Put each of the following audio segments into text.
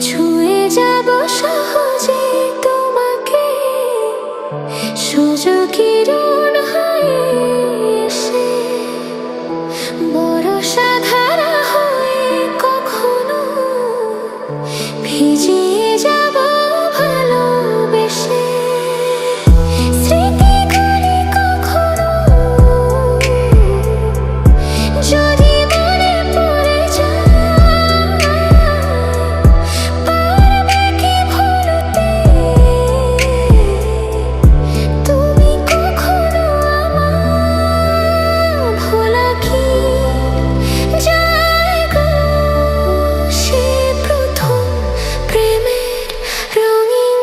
ছুঁয়ে যাব সহজে তোমাকে, সূর্য কিরণ হয়ে এসে বর্ষা ধারা হয়ে কখনো ভিজিয়ে যাব ভালোবেসে। স্মৃতিগুলি কখনো যদি মনে পড়ে যায়, পারবে কি ভুলতে তুমি কখনো আমার? ভোলা কি যায় গো সে প্রথম প্রেমের রঙিন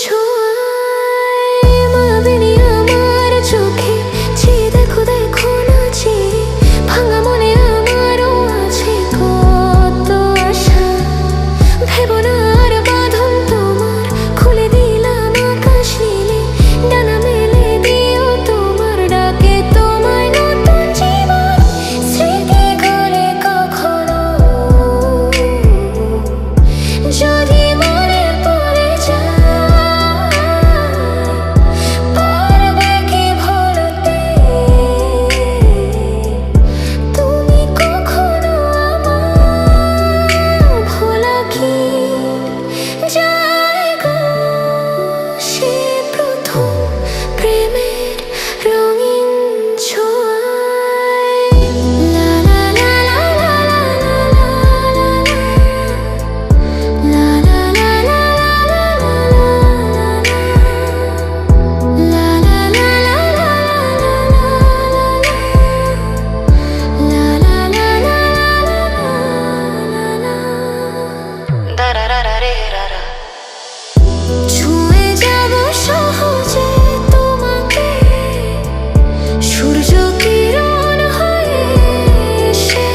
ছোঁয়ায়? মায়াবিনী আমার চোখে চেয়ে দেখো দেখো নাচে, ভাঙা মনে আমারও আছে কত আশা। ভেবো না আর বাঁধন তোমার, খুলে দিলাম আকাশ নীলে, ডানা মেলে দিও তোমার ডাকে তোমায় নতুন জীবন। স্মৃতিগুলি কখনো যদি মনে পড়ে যায়, পারবে কি ভুলতে তুমি কখনো আমার? ভোলা কি যায় গো সে প্রথম প্রেমের রঙিন ছোঁয়ায়? লা লা লা লা লা লা লা লা লা লা লা ছুঁয়ে যাব সহজে তোমাকে, সূর্য কিরণ হয়ে এসে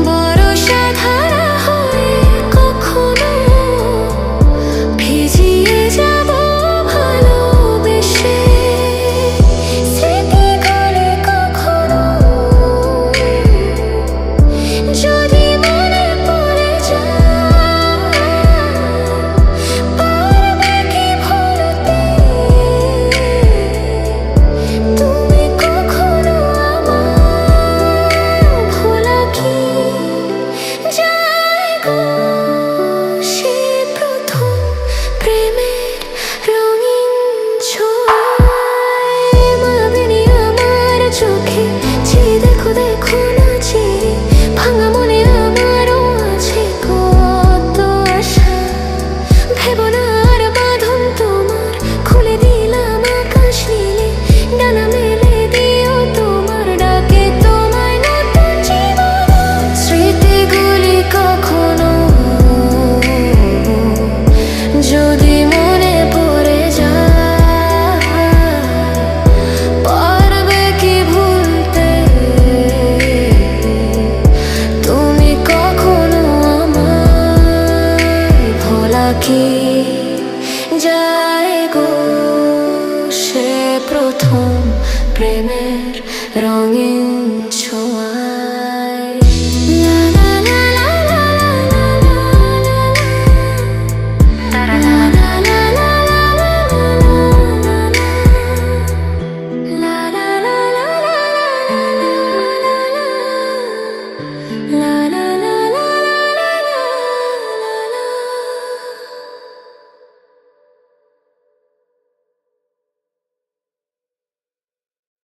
বর্ষা ধারা হয়ে কখনো ভিজিয়ে যাব ভালোবেসে। স্মৃতিগুলি কখনো যদি মনে পড়ে যায়, পারবে কি ভুলতে তুমি কখনো আমার? ভোলা কি যায় গো সে প্রথম প্রেমের রঙিন ছোঁয়ায়? মায়াবিনী আমার চোখে চেয়ে দেখো দেখো নাচে, ভাঙা মনে আমারও আছে কত আশা। ভেবো না আর বাঁধন তোমার, খুলে দিলাম আকাশ নীলে, ডানা মেলে দিও তোমার ডাকে তোমায় নতুন জীবন। স্মৃতিগুলি কখনো যদি মনে পড়ে যায়, পারবে কি ভুলতে তুমি কখনো আমায়? ভোলা কি যায় গো সে প্রথম প্রেমের রঙিন ছোঁয়া?